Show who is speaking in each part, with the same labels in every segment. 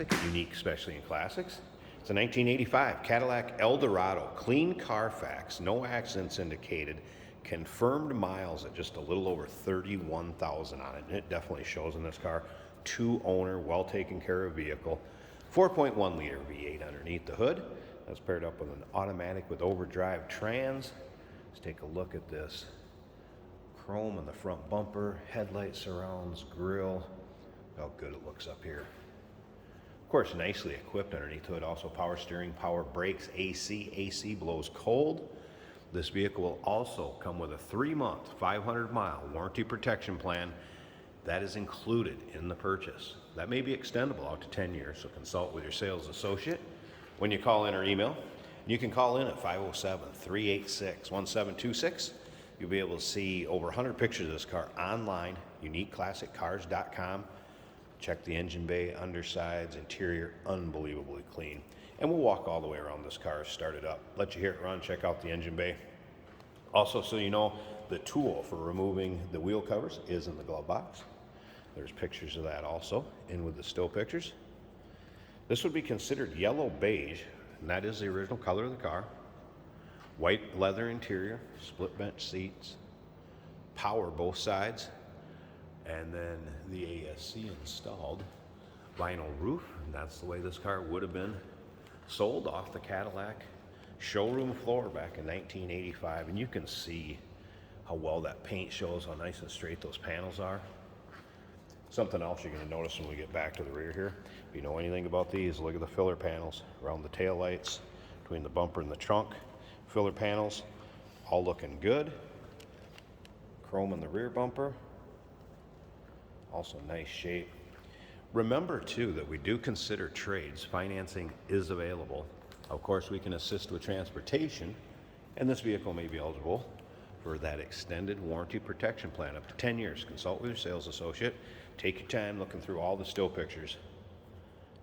Speaker 1: classic, unique especially in classics. It's a 1985 Cadillac Eldorado, clean Carfax, no accidents indicated, confirmed miles at just a little over 31,000 on it. And it definitely shows in this car. Two owner, well taken care of vehicle. 4.1 liter V8 underneath the hood. That's paired up with an automatic with overdrive trans. Let's take a look at this. Chrome in the front bumper, headlight surrounds, grille. How good it looks up here. Of course, nicely equipped underneath the hood. Also power steering, power brakes, AC. AC blows cold. This vehicle will also come with a 3-month, 500-mile warranty protection plan. That is included in the purchase. That may be extendable out to 10 years, so consult with your sales associate when you call in or email. You can call in at 507-386-1726. You'll be able to see over 100 pictures of this car online, uniqueclassiccars.com. Check the engine bay, undersides, interior, unbelievably clean. And we'll walk all the way around this car, start it up, let you hear it run, check out the engine bay. Also, so you know, the tool for removing the wheel covers is in the glove box. There's pictures of that also, in with the still pictures. This would be considered yellow beige, and that is the original color of the car. White leather interior, split bench seats, power both sides, and then the ASC installed. Vinyl roof, and that's the way this car would have been sold off the Cadillac showroom floor back in 1985. And you can see how well that paint shows, how nice and straight those panels are. Something else you're going to notice when we get back to the rear here, if you know anything about these, look at the filler panels around the tail lights, between the bumper and the trunk. Filler panels, all looking good. Chrome in the rear bumper, also nice shape. Remember too that we do consider trades. Financing is available. Of course, we can assist with transportation, and this vehicle may be eligible for that extended warranty protection plan up to 10 years. Consult with your sales associate. Take your time looking through all the still pictures.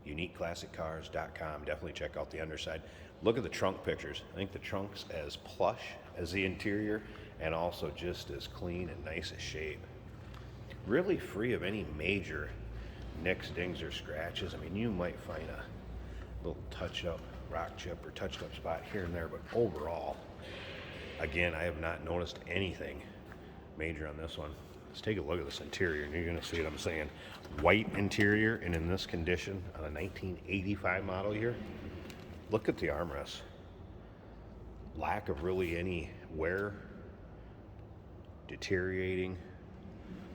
Speaker 1: uniqueclassiccars.com. Definitely check out the underside. Look at the trunk pictures. I think the trunk's as plush as the interior and also just as clean and nice a shape. Really free of any major nicks, dings, or scratches. I mean, you might find a little touch-up rock chip or touched-up spot here and there, but overall, again, I have not noticed anything major on this one. Let's take a look at this interior, and you're going to see what I'm saying. White interior, and in this condition, on a 1985 model year. Look at the armrests. Lack of really any wear, deteriorating,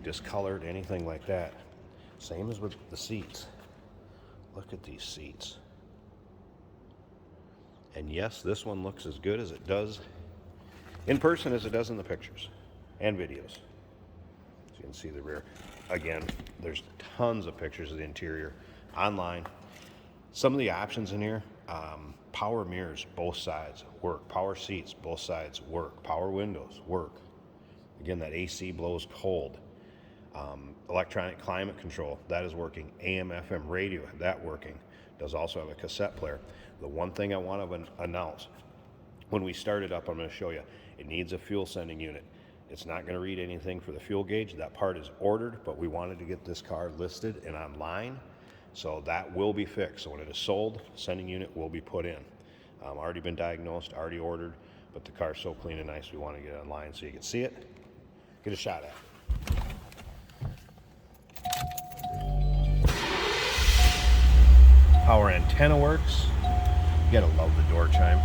Speaker 1: discolored, anything like that. Same as with the seats. Look at these seats. And yes, this one looks as good as it does in person as it does in the pictures and videos. So you can see the rear. Again, there's tons of pictures of the interior online. Some of the options in here, power mirrors, both sides work. Power seats, both sides work. Power windows work. Again, that AC blows cold. Electronic climate control, that is working. AM, FM radio, that working. Does also have a cassette player. The one thing I want to announce, when we start it up, I'm going to show you, it needs a fuel sending unit. It's not going to read anything for the fuel gauge. That part is ordered, but we wanted to get this car listed and online, so that will be fixed. So when it is sold, sending unit will be put in. Already been diagnosed, already ordered, but the car's so clean and nice, we want to get it online so you can see it, get a shot at it. Power antenna works. You gotta love the door chime.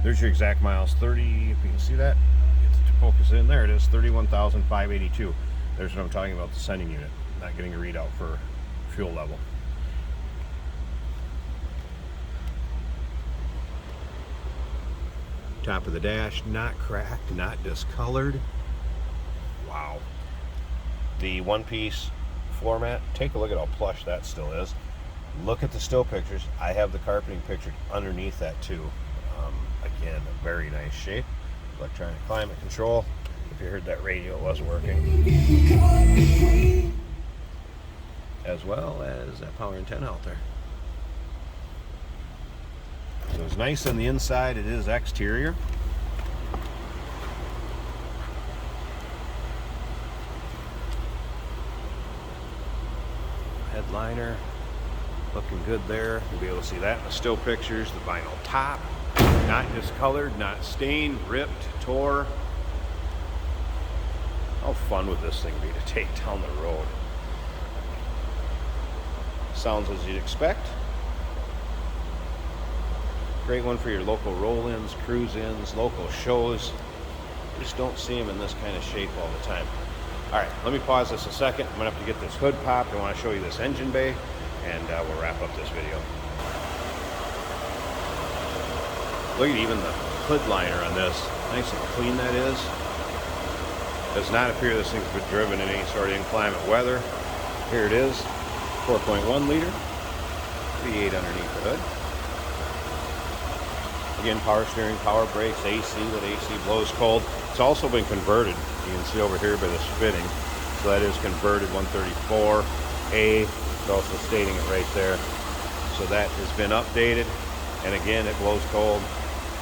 Speaker 1: There's your exact miles, 30, if you can see that, get to focus in, there it is, 31,582. There's what I'm talking about, the sending unit, not getting a readout for fuel level. Top of the dash, not cracked, not discolored. Wow. The one-piece floor mat, take a look at how plush that still is. Look at the still pictures. I have the carpeting pictured underneath that too. Again, a very nice shape. Electronic climate control. If you heard that radio, it was working. As well as that power antenna out there. So it's nice on the inside. It is exterior. Headliner, Looking good there. You'll be able to see that in the still pictures. The vinyl top, not discolored, not stained, ripped, tore. How fun would this thing be to take down the road? Sounds as you'd expect. Great one for your local roll-ins, cruise-ins, local shows. You just don't see them in this kind of shape all the time. All right, let me pause this a second. I'm gonna have to get this hood popped. I want to show you this engine bay, and we'll wrap up this video. Look at even the hood liner on this. Nice and clean that is. Does not appear this thing's been driven in any sort of inclement weather. Here it is, 4.1 liter, V8 underneath the hood. Again, power steering, power brakes, AC with AC blows cold. It's also been converted. You can see over here by this fitting. So that is converted 134A. It's also stating it right there. So that has been updated. And again, it blows cold.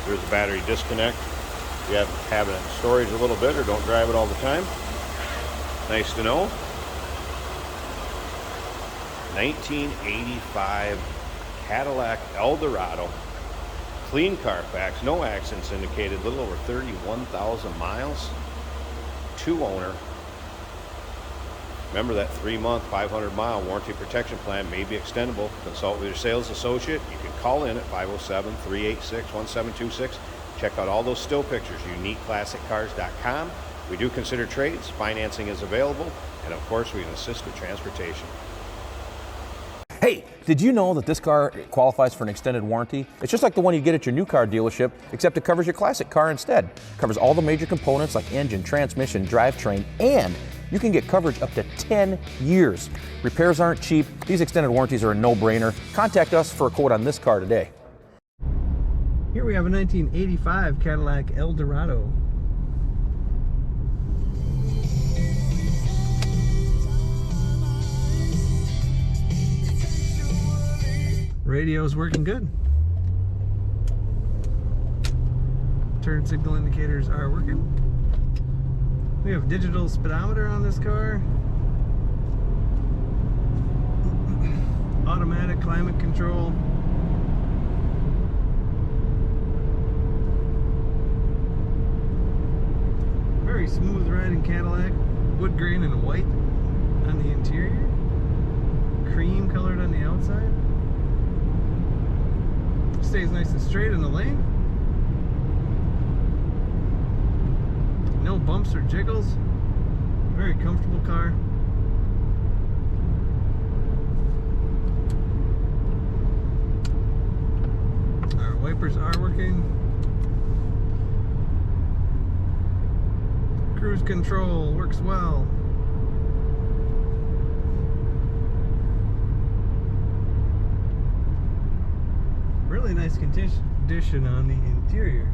Speaker 1: There's a battery disconnect. You have it in storage a little bit or don't drive it all the time. Nice to know. 1985 Cadillac Eldorado. Clean Carfax, no accidents indicated, a little over 31,000 miles. 2-owner. Remember that 3-month, 500-mile warranty protection plan may be extendable. Consult with your sales associate. You can call in at 507-386-1726. Check out all those still pictures, uniqueclassiccars.com. We do consider trades. Financing is available. And of course, we can assist with transportation.
Speaker 2: Hey, did you know that this car qualifies for an extended warranty? It's just like the one you get at your new car dealership, except it covers your classic car instead. It covers all the major components like engine, transmission, drivetrain, and you can get coverage up to 10 years. Repairs aren't cheap. These extended warranties are a no-brainer. Contact us for a quote on this car today.
Speaker 3: Here we have a 1985 Cadillac Eldorado. Radio's working good. Turn signal indicators are working. We have digital speedometer on this car. Automatic climate control. Very smooth riding Cadillac. Wood grain and white on the interior. Cream colored on the outside. Stays nice and straight in the lane. No bumps or jiggles. Very comfortable car. Our wipers are working. Cruise control works well. Really nice condition on the interior.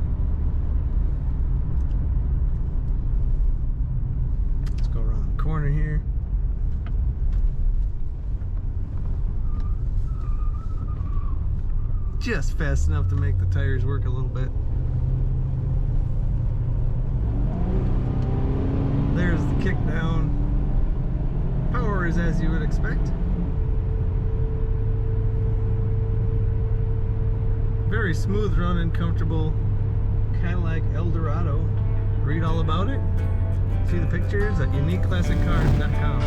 Speaker 3: Let's go around the corner here. Just fast enough to make the tires work a little bit. There's the kick down. Power is as you would expect. Very smooth running, comfortable Cadillac Eldorado. Read all about it. See the pictures at uniqueclassiccars.com.